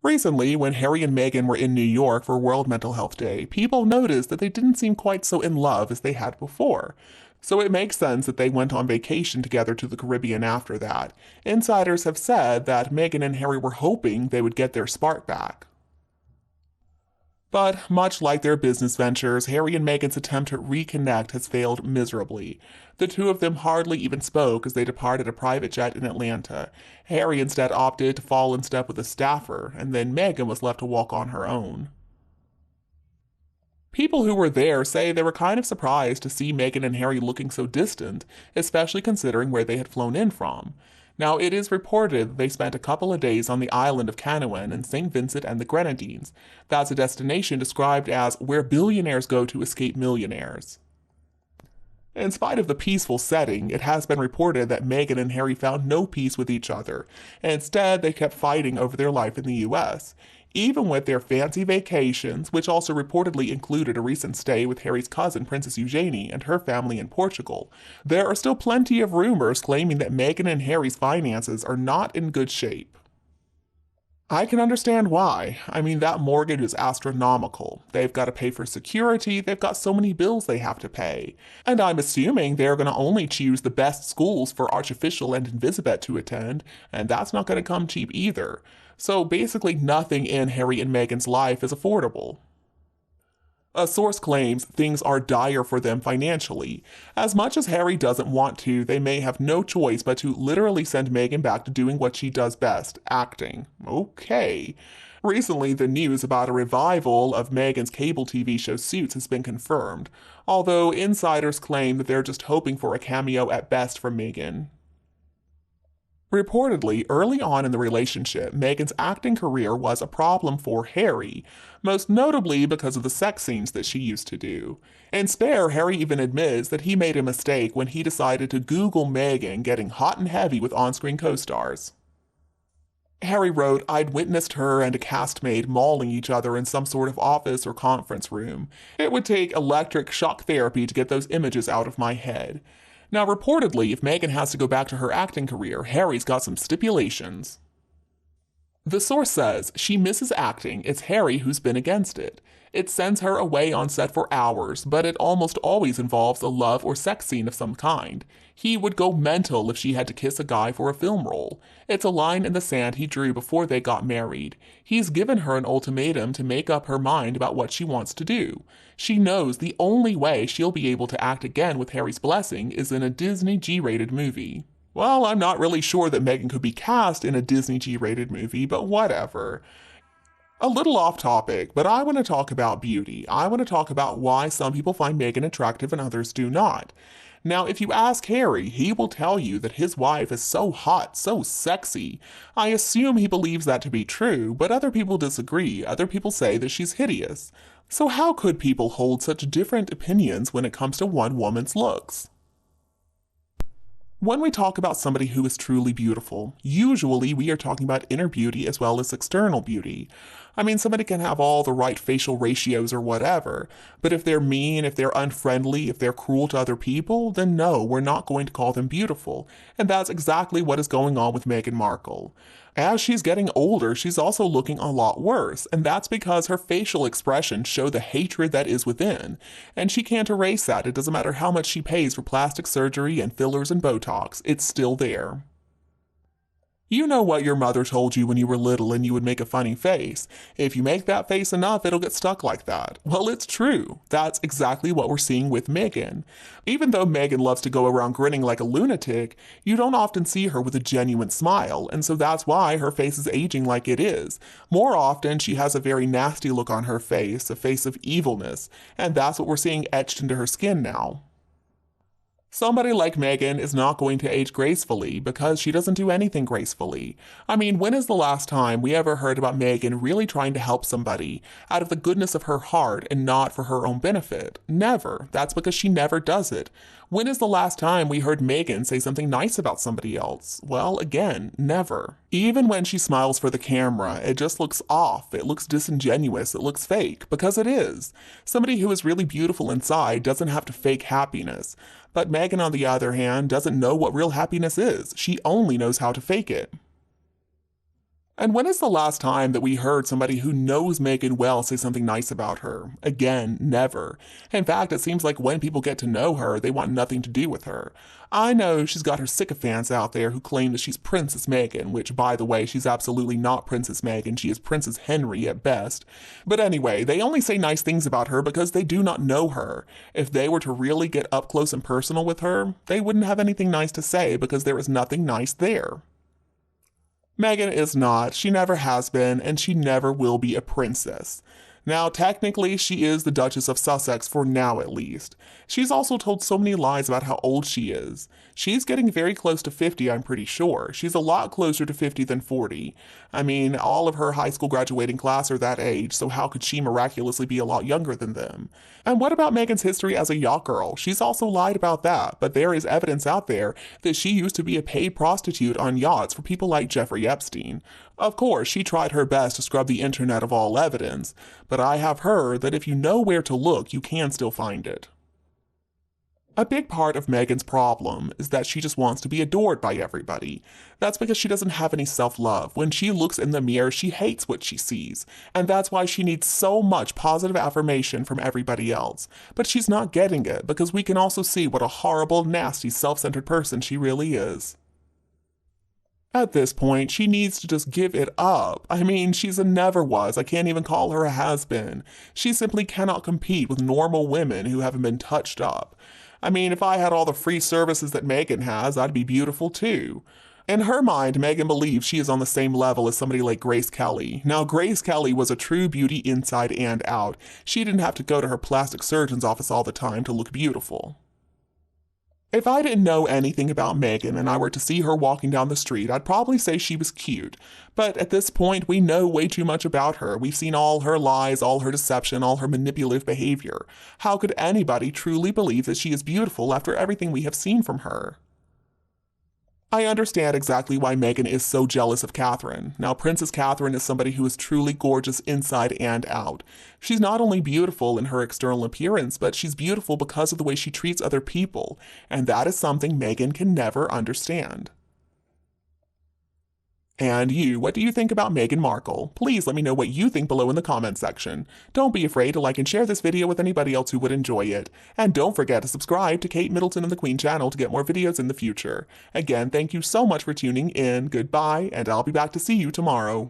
Recently, when Harry and Meghan were in New York for World Mental Health Day, people noticed that they didn't seem quite so in love as they had before. So it makes sense that they went on vacation together to the Caribbean after that. Insiders have said that Meghan and Harry were hoping they would get their spark back. But much like their business ventures, Harry and Meghan's attempt to reconnect has failed miserably. The two of them hardly even spoke as they departed a private jet in Atlanta. Harry instead opted to fall in step with a staffer, and then Meghan was left to walk on her own. People who were there say they were kind of surprised to see Meghan and Harry looking so distant, especially considering where they had flown in from. Now, it is reported that they spent a couple of days on the island of Canouan in St. Vincent and the Grenadines. That's a destination described as where billionaires go to escape millionaires. In spite of the peaceful setting, it has been reported that Meghan and Harry found no peace with each other, and instead they kept fighting over their life in the US. Even with their fancy vacations, which also reportedly included a recent stay with Harry's cousin Princess Eugenie and her family in Portugal, there are still plenty of rumors claiming that Meghan and Harry's finances are not in good shape. I can understand why. I mean, that mortgage is astronomical. They've got to pay for security, they've got so many bills they have to pay. And I'm assuming they're going to only choose the best schools for Archofficial and Invisibet to attend, and that's not going to come cheap either. So basically nothing in Harry and Meghan's life is affordable. A source claims things are dire for them financially. As much as Harry doesn't want to, they may have no choice but to literally send Meghan back to doing what she does best, acting. Okay. Recently, the news about a revival of Meghan's cable TV show Suits has been confirmed, although insiders claim that they're just hoping for a cameo at best from Meghan. Reportedly, early on in the relationship, Meghan's acting career was a problem for Harry, most notably because of the sex scenes that she used to do. In Spare, Harry even admits that he made a mistake when he decided to Google Meghan getting hot and heavy with on-screen co-stars. Harry wrote, "I'd witnessed her and a castmate mauling each other in some sort of office or conference room. It would take electric shock therapy to get those images out of my head." Now, reportedly, if Meghan has to go back to her acting career, Harry's got some stipulations. The source says she misses acting, it's Harry who's been against it. It sends her away on set for hours, but it almost always involves a love or sex scene of some kind. He would go mental if she had to kiss a guy for a film role. It's a line in the sand he drew before they got married. He's given her an ultimatum to make up her mind about what she wants to do. She knows the only way she'll be able to act again with Harry's blessing is in a Disney G-rated movie. Well, I'm not really sure that Meghan could be cast in a Disney G-rated movie, but whatever. A little off topic, but I want to talk about beauty. I want to talk about why some people find Meghan attractive and others do not. Now, if you ask Harry, he will tell you that his wife is so hot, so sexy. I assume he believes that to be true, but other people disagree. Other people say that she's hideous. So how could people hold such different opinions when it comes to one woman's looks? When we talk about somebody who is truly beautiful, usually we are talking about inner beauty as well as external beauty. I mean, somebody can have all the right facial ratios or whatever, but if they're mean, if they're unfriendly, if they're cruel to other people, then no, we're not going to call them beautiful. And that's exactly what is going on with Meghan Markle. As she's getting older, she's also looking a lot worse, and that's because her facial expressions show the hatred that is within. And she can't erase that. It doesn't matter how much she pays for plastic surgery and fillers and Botox, it's still there. You know what your mother told you when you were little and you would make a funny face. If you make that face enough, it'll get stuck like that. Well, it's true. That's exactly what we're seeing with Meghan. Even though Meghan loves to go around grinning like a lunatic, you don't often see her with a genuine smile, and so that's why her face is aging like it is. More often, she has a very nasty look on her face, a face of evilness, and that's what we're seeing etched into her skin now. Somebody like Meghan is not going to age gracefully because she doesn't do anything gracefully. I mean, when is the last time we ever heard about Meghan really trying to help somebody out of the goodness of her heart and not for her own benefit? Never. That's because she never does it. When is the last time we heard Meghan say something nice about somebody else? Well, again, never. Even when she smiles for the camera, it just looks off, it looks disingenuous, it looks fake, because it is. Somebody who is really beautiful inside doesn't have to fake happiness. But Meghan, on the other hand, doesn't know what real happiness is. She only knows how to fake it. And when is the last time that we heard somebody who knows Meghan well say something nice about her? Again, never. In fact, it seems like when people get to know her, they want nothing to do with her. I know she's got her sycophants out there who claim that she's Princess Meghan, which, by the way, she's absolutely not Princess Meghan. She is Princess Henry at best. But anyway, they only say nice things about her because they do not know her. If they were to really get up close and personal with her, they wouldn't have anything nice to say because there is nothing nice there. Meghan is not, she never has been, and she never will be a princess. Now, technically, she is the Duchess of Sussex for now at least. She's also told so many lies about how old she is. She's getting very close to 50, I'm pretty sure. She's a lot closer to 50 than 40. I mean, all of her high school graduating class are that age, so how could she miraculously be a lot younger than them? And what about Meghan's history as a yacht girl? She's also lied about that, but there is evidence out there that she used to be a paid prostitute on yachts for people like Jeffrey Epstein. Of course, she tried her best to scrub the internet of all evidence, but I have heard that if you know where to look, you can still find it. A big part of Meghan's problem is that she just wants to be adored by everybody. That's because she doesn't have any self-love. When she looks in the mirror, she hates what she sees. And that's why she needs so much positive affirmation from everybody else. But she's not getting it because we can also see what a horrible, nasty, self-centered person she really is. At this point, she needs to just give it up. I mean, she's a never was. I can't even call her a has-been. She simply cannot compete with normal women who haven't been touched up. I mean, if I had all the free services that Meghan has, I'd be beautiful too. In her mind, Meghan believes she is on the same level as somebody like Grace Kelly. Now, Grace Kelly was a true beauty inside and out. She didn't have to go to her plastic surgeon's office all the time to look beautiful. If I didn't know anything about Meghan and I were to see her walking down the street, I'd probably say she was cute. But at this point, we know way too much about her. We've seen all her lies, all her deception, all her manipulative behavior. How could anybody truly believe that she is beautiful after everything we have seen from her? I understand exactly why Meghan is so jealous of Catherine. Now, Princess Catherine is somebody who is truly gorgeous inside and out. She's not only beautiful in her external appearance, but she's beautiful because of the way she treats other people, and that is something Meghan can never understand. And you, what do you think about Meghan Markle? Please let me know what you think below in the comments section. Don't be afraid to like and share this video with anybody else who would enjoy it. And don't forget to subscribe to Kate Middleton and the Queen channel to get more videos in the future. Again, thank you so much for tuning in, goodbye, and I'll be back to see you tomorrow.